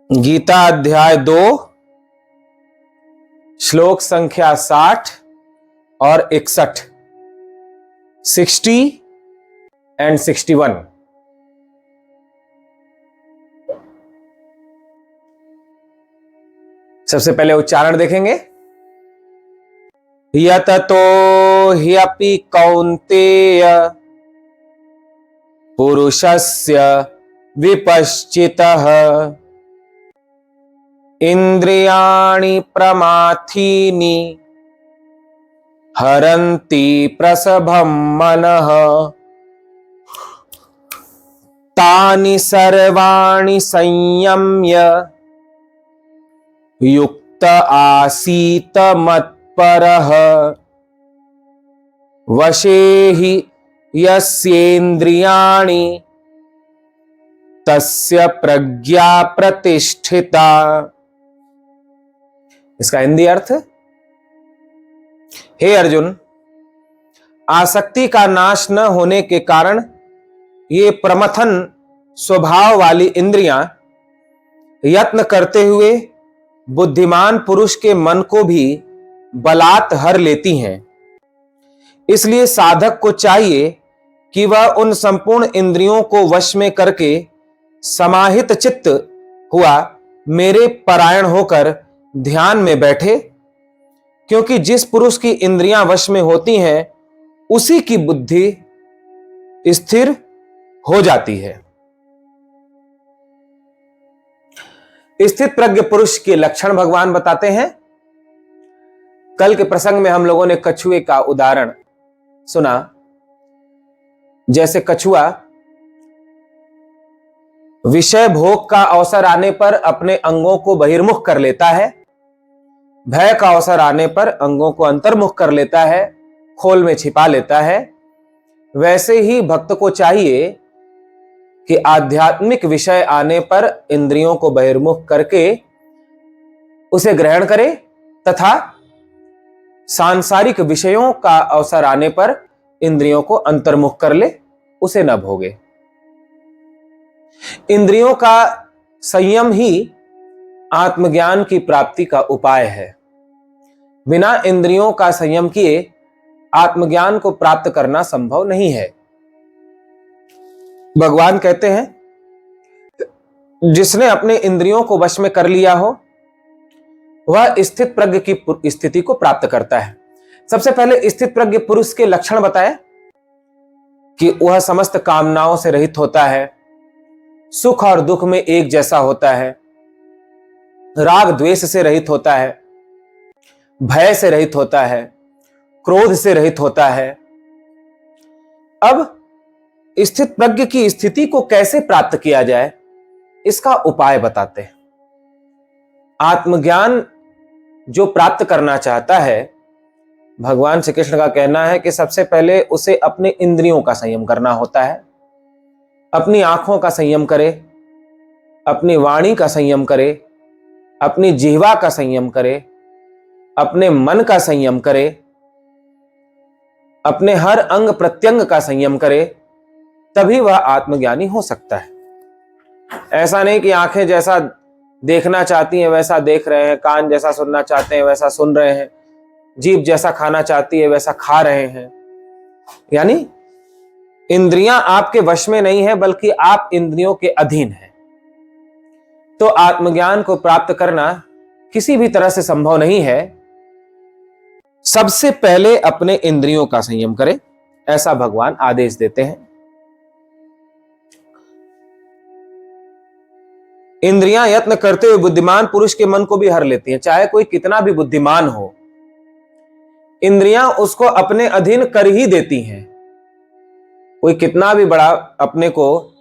गीता अध्याय 2 श्लोक संख्या 60 और 61, 60 एंड 61। सबसे पहले उच्चारण देखेंगे। यततो ह्यपि कौन्तेय पुरुषस्य विपश्चितः इंद्रियाणि प्रमाथीनि हरन्ति प्रसभं मनः तानि सर्वाणि संयम्य युक्त आसीत मत्परः वशे हि यस्येन्द्रियाणि तस्य प्रज्ञा प्रतिष्ठिता। इसका हिंदी अर्थ, हे अर्जुन, आसक्ति का नाश न होने के कारण ये प्रमथन स्वभाव वाली इंद्रियां यत्न करते हुए बुद्धिमान पुरुष के मन को भी बलात् हर लेती हैं। इसलिए साधक को चाहिए कि वह उन संपूर्ण इंद्रियों को वश में करके समाहित चित्त हुआ मेरे परायण होकर ध्यान में बैठे, क्योंकि जिस पुरुष की इंद्रियां वश में होती हैं उसी की बुद्धि स्थिर हो जाती है। स्थित प्रज्ञ पुरुष के लक्षण भगवान बताते हैं। कल के प्रसंग में हम लोगों ने कछुए का उदाहरण सुना। जैसे कछुआ विषय भोग का अवसर आने पर अपने अंगों को बहिर्मुख कर लेता है, भय का अवसर आने पर अंगों को अंतर्मुख कर लेता है, खोल में छिपा लेता है, वैसे ही भक्त को चाहिए कि आध्यात्मिक विषय आने पर इंद्रियों को बहिर्मुख करके उसे ग्रहण करे तथा सांसारिक विषयों का अवसर आने पर इंद्रियों को अंतर्मुख कर ले, उसे न भोगे। इंद्रियों का संयम ही आत्मज्ञान की प्राप्ति का उपाय है। बिना इंद्रियों का संयम किए आत्मज्ञान को प्राप्त करना संभव नहीं है। भगवान कहते हैं, जिसने अपने इंद्रियों को वश में कर लिया हो वह स्थित प्रज्ञ की स्थिति को प्राप्त करता है। सबसे पहले स्थित प्रज्ञ पुरुष के लक्षण बताए कि वह समस्त कामनाओं से रहित होता है, सुख और दुख में एक जैसा होता है, राग द्वेष से रहित होता है, भय से रहित होता है, क्रोध से रहित होता है। अब स्थित प्रज्ञ की स्थिति को कैसे प्राप्त किया जाए, इसका उपाय बताते हैं। आत्मज्ञान जो प्राप्त करना चाहता है, भगवान श्री कृष्ण का कहना है कि सबसे पहले उसे अपने इंद्रियों का संयम करना होता है। अपनी आंखों का संयम करे, अपनी वाणी का संयम करे, अपनी जिह्वा का संयम करे, अपने मन का संयम करे, अपने हर अंग प्रत्यंग का संयम करे, तभी वह आत्मज्ञानी हो सकता है। ऐसा नहीं कि आंखें जैसा देखना चाहती हैं वैसा देख रहे हैं, कान जैसा सुनना चाहते हैं वैसा सुन रहे हैं, जीभ जैसा खाना चाहती है वैसा खा रहे हैं। यानी इंद्रियां आपके वश में नहीं है, बल्कि आप इंद्रियों के अधीन हैं। तो आत्मज्ञान को प्राप्त करना किसी भी तरह से संभव नहीं है। सबसे पहले अपने इंद्रियों का संयम करें, ऐसा भगवान आदेश देते हैं। इंद्रियां यत्न करते हुए बुद्धिमान पुरुष के मन को भी हर लेती हैं। चाहे कोई कितना भी बुद्धिमान हो, इंद्रियां उसको अपने अधीन कर ही देती हैं। कोई कितना भी बड़ा अपने को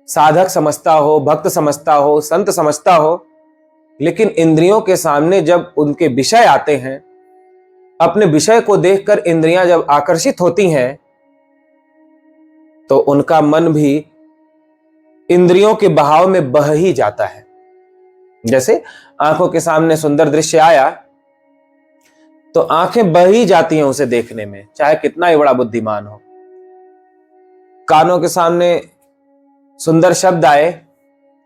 साधक समझता हो, भक्त समझता हो, संत समझता हो, लेकिन इंद्रियों के सामने जब उनके विषय आते हैं, अपने विषय को देखकर इंद्रियां जब आकर्षित होती हैं, तो उनका मन भी इंद्रियों के बहाव में बह ही जाता है। जैसे आंखों के सामने सुंदर दृश्य आया तो आंखें बह ही जाती हैं उसे देखने में, चाहे कितना ही बड़ा बुद्धिमान हो। कानों के सामने सुंदर शब्द आए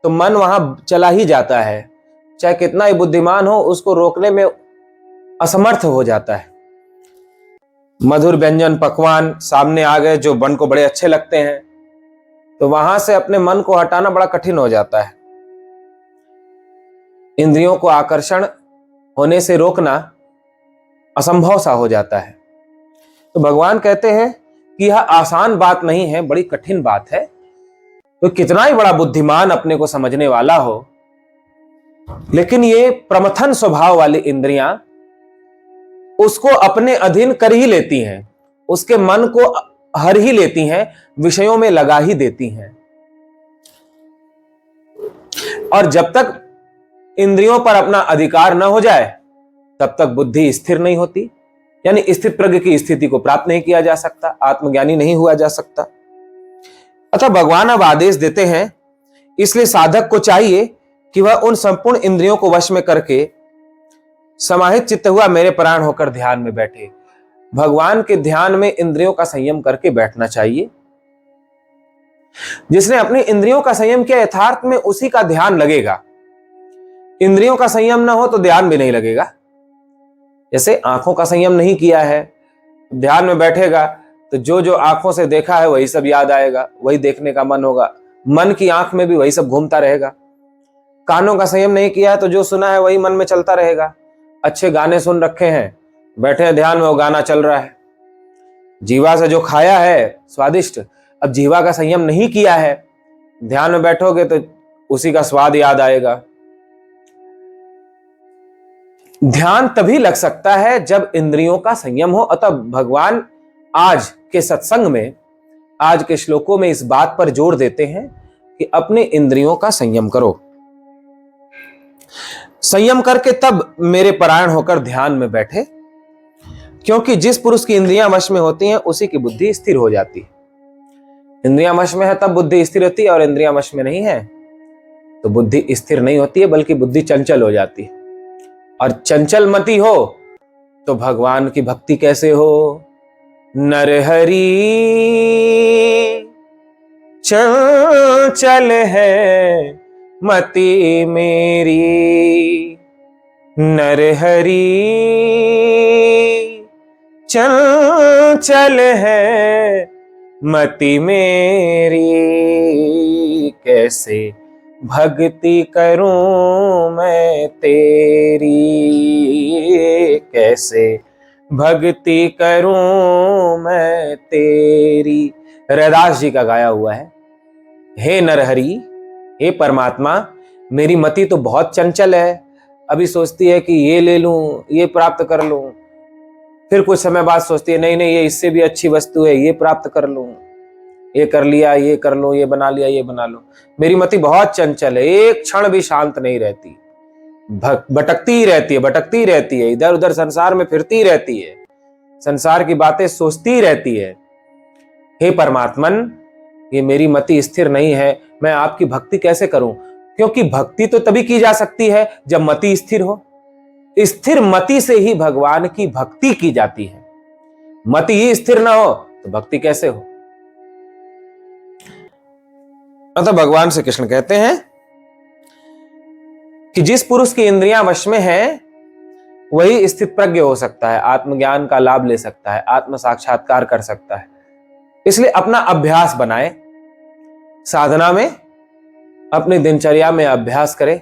तो तो मन वहां चला ही जाता है, चाहे कितना ही बुद्धिमान हो, उसको रोकने में असमर्थ हो जाता है। मधुर व्यंजन पकवान सामने आ गए जो मन को बड़े अच्छे लगते हैं, तो वहां से अपने मन को हटाना बड़ा कठिन हो जाता है। इंद्रियों को आकर्षण होने से रोकना असंभव सा हो जाता है। तो भगवान कहते हैं कि यह आसान बात नहीं है, बड़ी कठिन बात है। तो कितना ही बड़ा बुद्धिमान अपने को समझने वाला हो, लेकिन ये प्रमथन स्वभाव वाली इंद्रियां उसको अपने अधीन कर ही लेती हैं, उसके मन को हर ही लेती हैं, विषयों में लगा ही देती हैं। और जब तक इंद्रियों पर अपना अधिकार न हो जाए तब तक बुद्धि स्थिर नहीं होती, यानी स्थित प्रज्ञ की स्थिति को प्राप्त नहीं किया जा सकता, आत्मज्ञानी नहीं हुआ जा सकता। अतः भगवान अब आदेश देते हैं, इसलिए साधक को चाहिए कि वह उन संपूर्ण इंद्रियों को वश में करके समाहित चित्त हुआ मेरे प्राण होकर ध्यान में बैठे। भगवान के ध्यान में इंद्रियों का संयम करके बैठना चाहिए। जिसने अपनी इंद्रियों का संयम किया, यथार्थ में उसी का ध्यान लगेगा। इंद्रियों का संयम ना हो तो ध्यान भी नहीं लगेगा। जैसे आंखों का संयम नहीं किया है, ध्यान में बैठेगा तो जो जो आंखों से देखा है वही सब याद आएगा, वही देखने का मन होगा, मन की आंख में भी वही सब घूमता रहेगा। कानों का संयम नहीं किया है तो जो सुना है वही मन में चलता रहेगा। अच्छे गाने सुन रखे हैं, बैठे हैं ध्यान में, वो गाना चल रहा है। जीवा से जो खाया है स्वादिष्ट, अब जीवा का संयम नहीं किया है, ध्यान में बैठोगे तो उसी का स्वाद याद आएगा। ध्यान तभी लग सकता है जब इंद्रियों का संयम हो। अतः भगवान आज के सत्संग में, आज के श्लोकों में इस बात पर जोर देते हैं कि अपने इंद्रियों का संयम करो। संयम करके तब मेरे परायण होकर ध्यान में बैठे, क्योंकि जिस पुरुष की इंद्रियां वश में होती हैं उसी की बुद्धि स्थिर हो जाती है। इंद्रियां वश में है तब बुद्धि स्थिर होती है, और इंद्रियां वश में नहीं है तो बुद्धि स्थिर नहीं होती है, बल्कि बुद्धि चंचल हो जाती है। और चंचल मति हो तो भगवान की भक्ति कैसे हो। नरहरि चंचल है मति मेरी, नरहरि चंचल है मति मेरी, कैसे भक्ति करूं मैं तेरी, कैसे भक्ति करूं मैं तेरी। रैदास जी का गाया हुआ है। हे नरहरि, हे परमात्मा, मेरी मति तो बहुत चंचल है। अभी सोचती है कि ये ले लूं, ये प्राप्त कर लूं, फिर कुछ समय बाद सोचती है नहीं नहीं ये इससे भी अच्छी वस्तु है, ये प्राप्त कर लूं, ये कर लिया, ये कर लो, ये बना लिया, ये बना लो। मेरी मति बहुत चंचल है, एक क्षण भी शांत नहीं रहती, भटकती ही रहती है, भटकती रहती है, इधर उधर संसार में फिरती रहती है, संसार की बातें सोचती रहती है। हे परमात्मन, ये मेरी मति स्थिर नहीं है, मैं आपकी भक्ति कैसे करूं? क्योंकि भक्ति तो तभी की जा सकती है जब मति स्थिर हो। स्थिर मति से ही भगवान की भक्ति की जाती है। मति ही स्थिर ना हो तो भक्ति कैसे हो? अतः भगवान श्री कृष्ण कहते हैं कि जिस पुरुष की इंद्रियां वश में है वही स्थित प्रज्ञ हो सकता है, आत्मज्ञान का लाभ ले सकता है, आत्म साक्षात्कार कर सकता है। इसलिए अपना अभ्यास बनाए, साधना में, अपनी दिनचर्या में अभ्यास करे,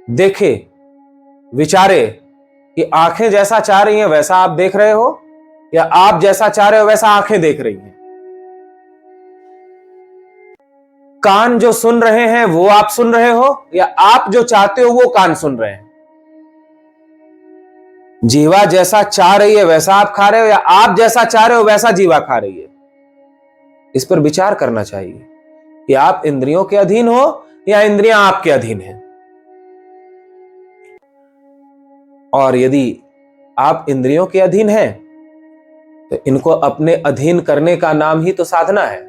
देखे, विचारे कि आंखें जैसा चाह रही हैं वैसा आप देख रहे हो, या आप जैसा चाह रहे हो वैसा आंखें देख रही हैं। कान जो सुन रहे हैं वो आप सुन रहे हो, या आप जो चाहते हो वो कान सुन रहे हैं। जीवा जैसा चाह रही है वैसा आप खा रहे हो, या आप जैसा चाह रहे हो वैसा जीवा खा रही है। इस पर विचार करना चाहिए कि आप इंद्रियों के अधीन हो या इंद्रियां आपके अधीन हैं। और यदि आप इंद्रियों के अधीन हैं तो इनको अपने अधीन करने का नाम ही तो साधना है।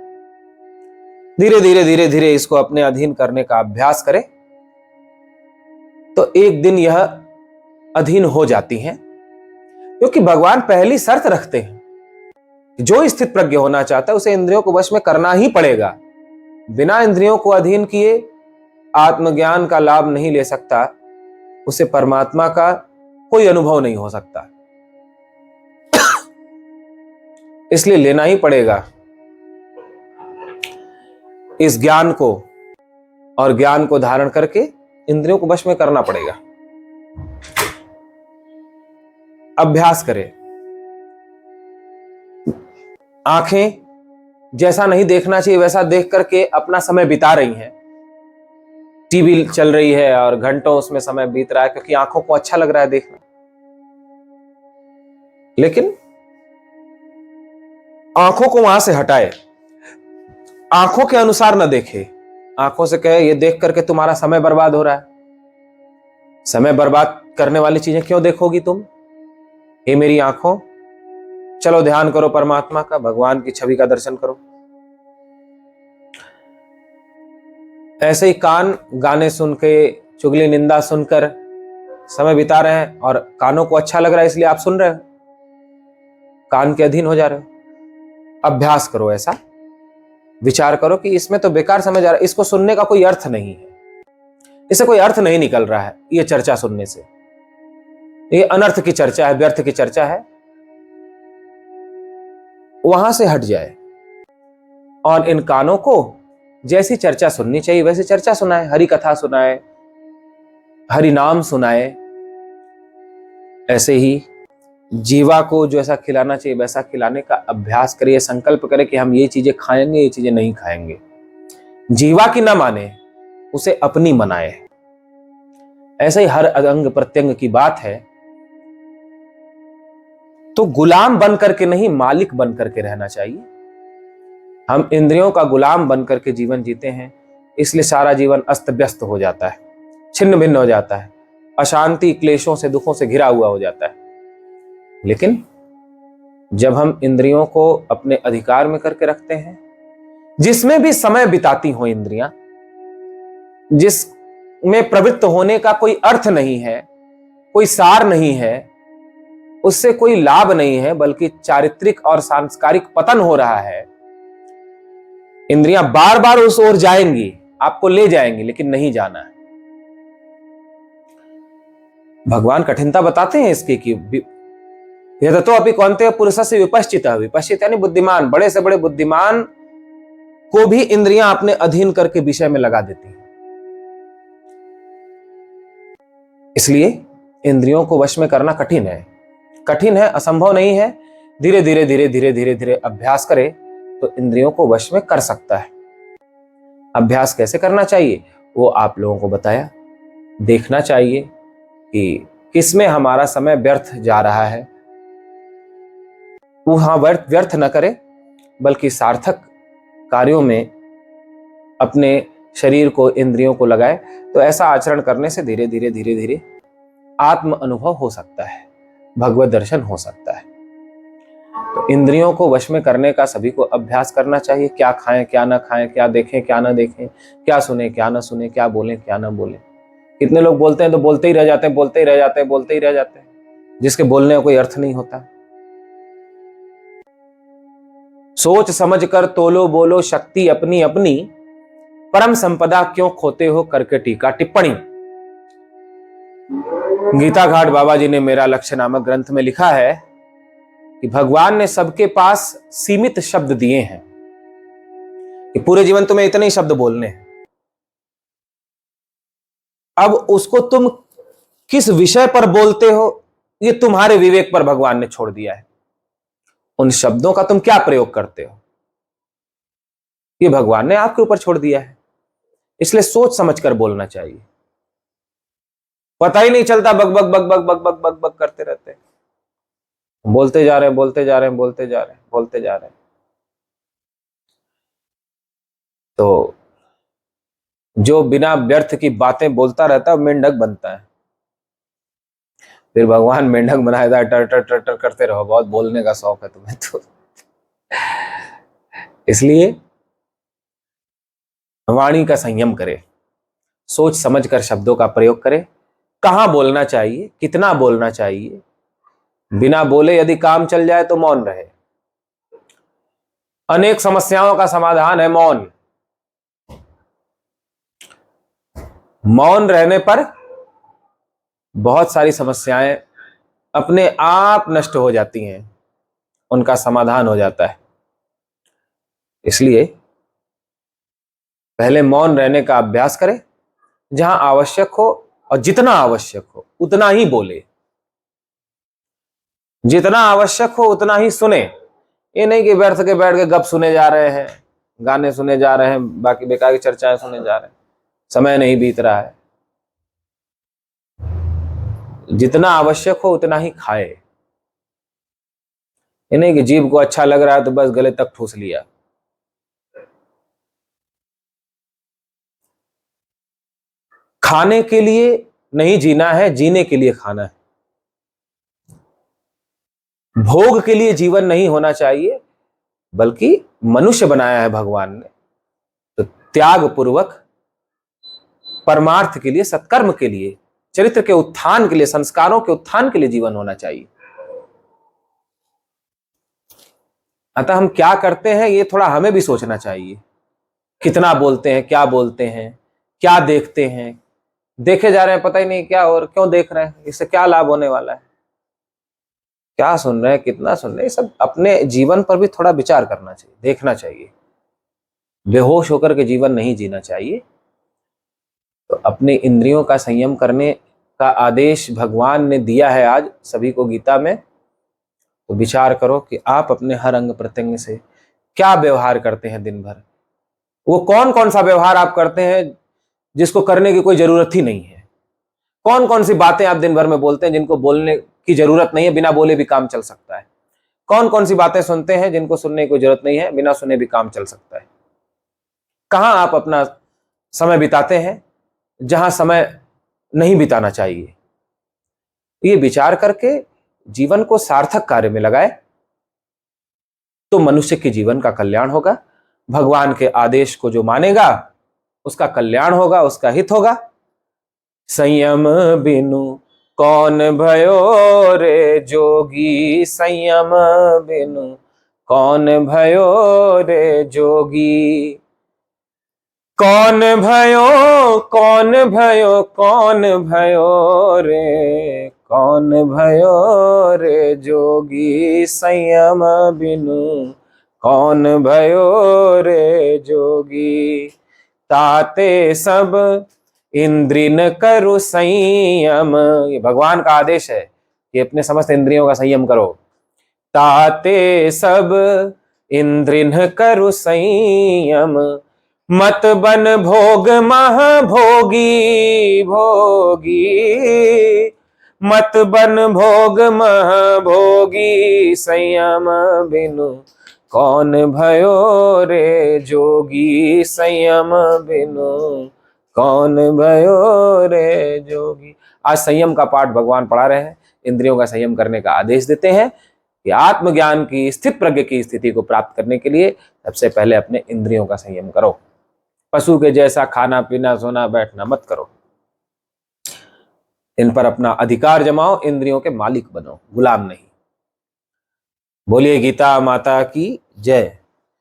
धीरे धीरे धीरे धीरे इसको अपने अधीन करने का अभ्यास करें तो एक दिन यह अधीन हो जाती हैं। क्योंकि भगवान पहली शर्त रखते हैं, जो स्थित प्रज्ञ होना चाहता है उसे इंद्रियों को वश में करना ही पड़ेगा। बिना इंद्रियों को अधीन किए आत्मज्ञान का लाभ नहीं ले सकता, उसे परमात्मा का कोई अनुभव नहीं हो सकता। इसलिए लेना ही पड़ेगा इस ज्ञान को, और ज्ञान को धारण करके इंद्रियों को वश में करना पड़ेगा। अभ्यास करें। आंखें जैसा नहीं देखना चाहिए वैसा देख करके अपना समय बिता रही हैं। टीवी चल रही है और घंटों उसमें समय बीत रहा है क्योंकि आंखों को अच्छा लग रहा है देखना। लेकिन आंखों को वहां से हटाए, आंखों के अनुसार न देखे। आंखों से कहे ये देख करके तुम्हारा समय बर्बाद हो रहा है। समय बर्बाद करने वाली चीजें क्यों देखोगी तुम? हे मेरी आंखों, चलो ध्यान करो परमात्मा का, भगवान की छवि का दर्शन करो। ऐसे ही कान गाने सुन के, चुगली निंदा सुनकर समय बिता रहे हैं और कानों को अच्छा लग रहा है इसलिए आप सुन रहे हो, कान के अधीन हो जा रहे हो। अभ्यास करो, ऐसा विचार करो कि इसमें तो बेकार समय जा रहा है, इसको सुनने का कोई अर्थ नहीं है, इससे कोई अर्थ नहीं निकल रहा है। ये चर्चा सुनने से ये अनर्थ की चर्चा है, व्यर्थ की चर्चा है। वहां से हट जाए और इन कानों को जैसी चर्चा सुननी चाहिए वैसी चर्चा सुनाए, हरि कथा सुनाए, हरि नाम सुनाए। ऐसे ही जीवा को जो ऐसा खिलाना चाहिए वैसा खिलाने का अभ्यास करिए। संकल्प करें कि हम ये चीजें खाएंगे, ये चीजें नहीं खाएंगे। जीवा की ना माने, उसे अपनी मनाए। ऐसे ही हर अंग प्रत्यंग की बात है। तो गुलाम बन करके नहीं, मालिक बन करके रहना चाहिए। हम इंद्रियों का गुलाम बन करके जीवन जीते हैं, इसलिए सारा जीवन अस्त व्यस्त हो जाता है, छिन्न भिन्न हो जाता है, अशांति, क्लेशों से, दुखों से घिरा हुआ हो जाता है। लेकिन जब हम इंद्रियों को अपने अधिकार में करके रखते हैं, जिसमें भी समय बिताती हो इंद्रियां, जिसमें प्रवृत्त होने का कोई अर्थ नहीं है, कोई सार नहीं है, उससे कोई लाभ नहीं है, बल्कि चारित्रिक और सांस्कारिक पतन हो रहा है। इंद्रियां बार बार उस ओर जाएंगी, आपको ले जाएंगी, लेकिन नहीं जाना है। भगवान कठिनता बताते हैं इसकी कि यदतो अपि कौन्तेय पुरुषस्य विपश्चितः, विपश्चित यानी बुद्धिमान, बड़े से बड़े बुद्धिमान को भी इंद्रियां अपने अधीन करके विषय में लगा देती हैं। इसलिए इंद्रियों को वश में करना कठिन है, कठिन है, असंभव नहीं है। धीरे धीरे धीरे धीरे धीरे धीरे अभ्यास करे तो इंद्रियों को वश में कर सकता है। अभ्यास कैसे करना चाहिए वो आप लोगों को बताया। देखना चाहिए कि किसमें हमारा समय व्यर्थ जा रहा है, वहां व्यर्थ न करे, बल्कि सार्थक कार्यों में अपने शरीर को, इंद्रियों को लगाए। तो ऐसा आचरण करने से धीरे धीरे धीरे धीरे आत्म अनुभव हो सकता है, भगवत दर्शन हो सकता है। तो इंद्रियों को वश में करने का सभी को अभ्यास करना चाहिए। क्या खाएं, क्या ना खाएं, क्या देखें, क्या ना देखें, क्या सुने, क्या ना सुने, क्या बोलें, क्या ना बोलें। कितने लोग बोलते हैं तो बोलते ही रह जाते हैं, बोलते ही रह जाते हैं, बोलते ही रह जाते हैं, जिसके बोलने का कोई अर्थ नहीं होता। सोच समझ कर तोलो बोलो, शक्ति अपनी अपनी, परम संपदा क्यों खोते हो करके टीका टिप्पणी। गीता घाट बाबा जी ने मेरा लक्ष्य नामक ग्रंथ में लिखा है कि भगवान ने सबके पास सीमित शब्द दिए हैं कि पूरे जीवन तुम्हें इतने ही शब्द बोलने हैं। अब उसको तुम किस विषय पर बोलते हो ये तुम्हारे विवेक पर भगवान ने छोड़ दिया है। उन शब्दों का तुम क्या प्रयोग करते हो ये भगवान ने आपके ऊपर छोड़ दिया है। इसलिए सोच समझ कर बोलना चाहिए। पता ही नहीं चलता, बक बक बक बक बक बक बक बक करते रहते हैं, बोलते जा रहे हैं, बोलते जा रहे हैं, बोलते जा रहे हैं, बोलते जा रहे हैं। तो जो बिना व्यर्थ की बातें बोलता रहता है मेंढक बनता है। फिर भगवान मेंढक बनाया था, टर टर टर टर करते रहो, बहुत बोलने का शौक है तुम्हें तो। इसलिए वाणी का संयम करे, सोच समझ कर शब्दों का प्रयोग करे। कहां बोलना चाहिए, कितना बोलना चाहिए। बिना बोले यदि काम चल जाए तो मौन रहे। अनेक समस्याओं का समाधान है मौन। मौन रहने पर बहुत सारी समस्याएं अपने आप नष्ट हो जाती हैं, उनका समाधान हो जाता है। इसलिए पहले मौन रहने का अभ्यास करें, जहां आवश्यक हो और जितना आवश्यक हो उतना ही बोले, जितना आवश्यक हो उतना ही सुने। ये नहीं कि बैठ के गप सुने जा रहे हैं, गाने सुने जा रहे हैं, बाकी बेकार की चर्चाएं सुने जा रहे हैं, समय नहीं बीत रहा है। जितना आवश्यक हो उतना ही खाए। ये नहीं कि जीभ को अच्छा लग रहा है तो बस गले तक ठूस लिया। खाने के लिए नहीं जीना है, जीने के लिए खाना है। भोग के लिए जीवन नहीं होना चाहिए, बल्कि मनुष्य बनाया है भगवान ने, तो त्याग पूर्वक परमार्थ के लिए, सत्कर्म के लिए, चरित्र के उत्थान के लिए, संस्कारों के उत्थान के लिए जीवन होना चाहिए। अतः हम क्या करते हैं ये थोड़ा हमें भी सोचना चाहिए। कितना बोलते हैं, क्या बोलते हैं, क्या देखते हैं, देखे जा रहे हैं, पता ही नहीं क्या और क्यों देख रहे हैं, इससे क्या लाभ होने वाला है, क्या सुन रहे हैं, कितना सुन रहे हैं, सब अपने जीवन पर भी थोड़ा विचार करना चाहिए, देखना चाहिए। बेहोश होकर के जीवन नहीं जीना चाहिए। तो अपने इंद्रियों का संयम करने का आदेश भगवान ने दिया है आज सभी को गीता में। तो विचार करो कि आप अपने हर अंग प्रत्यंग से क्या व्यवहार करते हैं दिन भर। वो कौन कौन सा व्यवहार आप करते हैं जिसको करने की कोई जरूरत ही नहीं है। कौन कौन सी बातें आप दिन भर में बोलते हैं जिनको बोलने की जरूरत नहीं है, बिना बोले भी काम चल सकता है। कौन कौन सी बातें सुनते हैं जिनको सुनने की कोई जरूरत नहीं है, बिना सुने भी काम चल सकता है। कहां आप अपना समय बिताते हैं जहां समय नहीं बिताना चाहिए। ये विचार करके जीवन को सार्थक कार्य में लगाए तो मनुष्य के जीवन का कल्याण होगा। भगवान के आदेश को जो मानेगा उसका कल्याण होगा, उसका हित होगा। संयम बिनु कौन भयो रे जोगी, संयम बिनु कौन भयो रे जोगी। कौन भयो, कौन भयो, कौन भयो रे, कौन भयो रे जोगी, संयम बिनु कौन भयो रे जोगी। ताते सब इंद्रिय न करो संयम, ये भगवान का आदेश है कि अपने समस्त इंद्रियों का संयम करो। ताते सब इंद्रिय न करो संयम, मत बन भोग मह भोगी भोगी, मत बन भोग मह भोगी, संयम बिनु कौन भयो रे जोगी, संयम बिनु कौन भयो रे जोगी। आज संयम का पाठ भगवान पढ़ा रहे हैं, इंद्रियों का संयम करने का आदेश देते हैं कि आत्मज्ञान की स्थित प्रज्ञ की स्थिति को प्राप्त करने के लिए सबसे पहले अपने इंद्रियों का संयम करो। पशु के जैसा खाना पीना सोना बैठना मत करो। इन पर अपना अधिकार जमाओ, इंद्रियों के मालिक बनो, गुलाम नहीं। बोलिए गीता माता की जय।